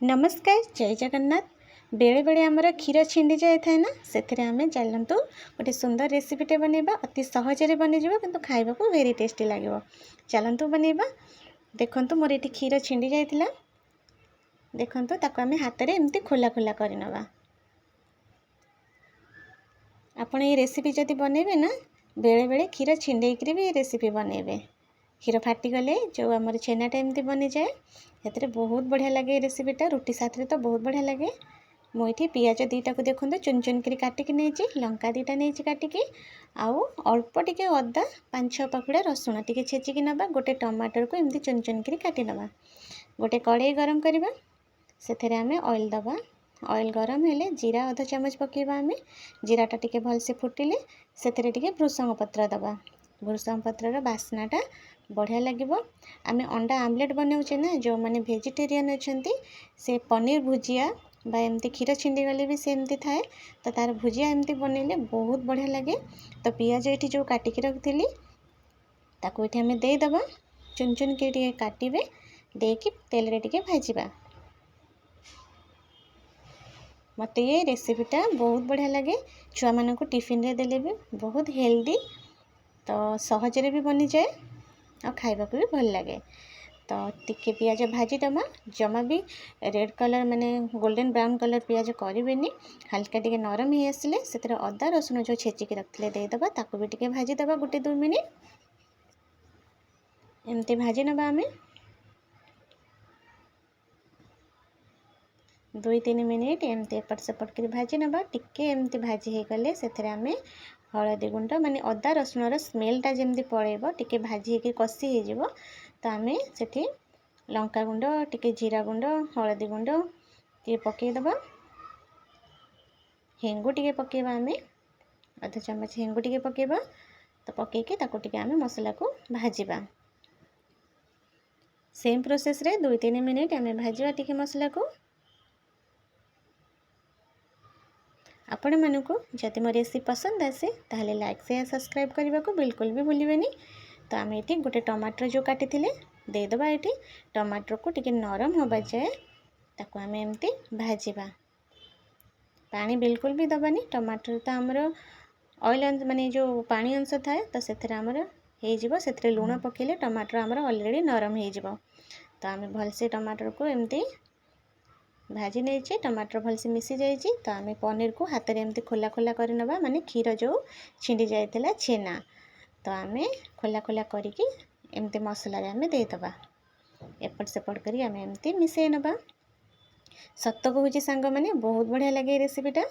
नमस्कार जय जगन्नाथ। बेले बेले आमर क्षीर छिंडी जाए था ना से आम चलतु गोटे सुंदर रेसिपीटे बनइबा अति सहजरे बनीज कि खावा को वेरी टेस्टी लगे। चलतु बनइबा। देखु मोर ये क्षीर छिंडी जाइला। देखु ताको आम हाथ में एमती खोला खोला करनवा। आपण ये रेसिपी जदि बनइबे ना बेले बेले क्षीर छिंडेक भी रेसिपी बनइबे। क्षीर फाटीगले जो आम छेनाटा एमती बनी जाए से बहुत बढ़िया लगे। रेसिपीटा रुटी साथ तो बहुत बढ़िया लगे। मुझे पियाज दीटा को देखो चुन चुन कर काटिकी नहीं, लंका दीटा नहीं काटिकी, आउ अल्प टिके अदा 5-6 पाखुड़ा रसुण टिके छेचिकी नवा। गोटे टमाटर को एमती चुन चुन कर काटी नवा। गोटे कड़ाई गरम करवा, से आम ऑयल दबा। ऑयल गरम हेले जीरा आधा चामच पकेबा। आम जीराटा टिके भलसे फुटिले से भृषंग पत्र दबा। भृषंग पत्र बास्नाटा बढ़िया लगे। आम अंडा आमलेट बनाऊे ना, जो मैंने वेजिटेरियन अच्छा से पनीर भुजिया बा एमती क्षीर छिंडी गले भी सेमती थाए, तो तार भुजिया एमती बनइले बहुत बढ़िया लगे। तो पियाज ये जो काटिकी रखी ताकू ये आम देदबा। चुन चुन के काटे देकी तेल रे टिके भाजवा। मत ये रेसिपीटा बहुत बढ़िया लगे। छुआ मान को टिफिन रे देले भी बहुत हेल्दी, तो सहजरे भी बनी जाए और खाइबा भी भल लगे। तो टिके पियाज भाजी दमा। जमा भी रेड कलर माने गोल्डन ब्राउन कलर पियाज करें। हल्का टिके नरम ही आसिले से अदा रसुण जो छेचिकी रखते देदबा। ताको भी टिके भाजी दबा 1-2 मिनिट एमती भाजी नबा। आम 2-3 मिनिट एमती एपट सेपट कर भाजी नबा। टिके एमती भाजी हो गले से आम हलदी गुंड माने अदा रसुण स्मेलटा जमी पड़ेब, टिके भाजी होकर कषि हो। तो आम से लंका गुंड टिके जीरा गुंड हलदी गुंड टे पकईदबा। हेंगु टिके पकेबा। आम आधा चामच हेंगु टिके पकेबा। तो पकईके ताको टिके आम मसला को भाजवा। सेम प्रोसेस रे 2-3 मिनिट आम भाजवा टिके मसला को। आपण मानक जदि मो रेसिपी पसंद आसे ताहले लाइक शेयर सब्सक्राइब करने को बिल्कुल भी भूलिबेनी। तो आम ये गोटे टमाटर जो काटी देदबा। ये टमाटर को टिके नरम होबा जाए ताको आम एमती भाजवा। पानी बिल्कुल भी दबानी। टमाटर तो आमर ऑयल माने जो पानी अंश थाए तो से आमर हो लुण पकेले टमाटर आमर ऑलरेडी नरम हो। तो आम भलसे टमाटर को एमती भाजी नहीं, टमाटर भलसे मिसी जाइए। तो आम पनीर को हाथ में एमती खोला खोला कर नवा, माने क्षीर जो छिंडी जाइला छेना। तो आम खोला खोला करिकी एमती मसला आम देदबा। एपट सेपट करी आम एमती मिसई नबा। सत कहूँ सांग मैंने बहुत बढ़िया लगे रेसिपीटा।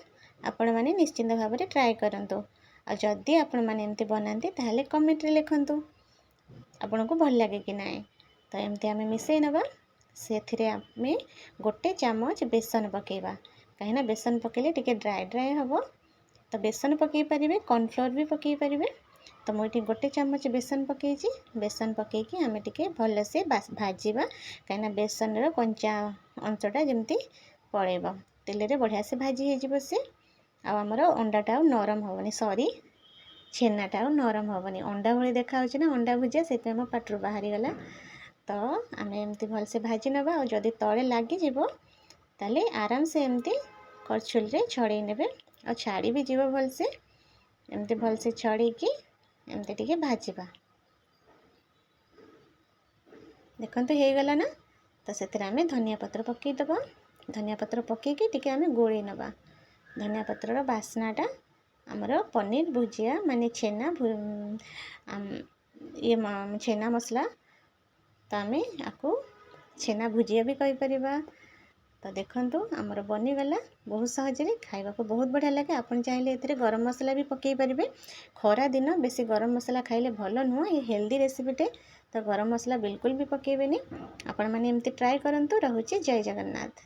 आपण मैंने निश्चिंत भाव में ट्राए करूँ। आ जदि आपण मैंने एमती बनाती ताहले कमेंट रे लिखंतु आपन को भल लगे कि ना। तो एमती आम मिसई नबा। से आम 1 चामच बेसन पकेबा, कहीं बेसन पकेले टिके ड्राए ड्राए हम। तो बेसन पकई पारे, कॉर्नफ्लोर भी पकई पारे। तो मुझे 1 चामच बेसन पकई। बेसन पकईकी आम टिके भल से भाजवा, कहीं बेसन कंचा अंशटा जमी पड़ेब। तेल रे बढ़िया से भाजी हो से आमर अंडाटा नरम हेनी, सॉरी छेनाटा नरम हेनी। अंडा भाई देखा ना अंडा भुजिया, से मो पाटरू बाहरी गला। तो आम एमती भल से भाजी नवा। और जदि तले लगिज ताले आराम से एमती करछुल रे छड़े नेबे और छाड़ी भी जीव भल से। एमती भल से छड़ी की एमती टिके भाजवा। देखंतु हे गला ना। तो से आम धनिया पत्र पकई दबा। धनिया पत्र पकईकी टिके आम गोळी नबा। धनिया पत्रर बास्नाटा आमर पनीर भुजिया माने छेना ये छेना मसला। तो आम आपको छेना भुजिया भी कहीपर। तो देखंतु आमर बनीगला बहुत सहजरे, खाइबा को बहुत बढ़िया लगे। आपन चाहिए एथिरे गरम मसला भी पकई पारिबे। खरा दिन बेसी गरम मसला खाइले भल नुह, ये हेल्दी रेसिपीटे। तो गरम मसला बिल्कुल भी पकेबेनी। आपण माने एमती ट्राए करंतु। रहुची जय जगन्नाथ।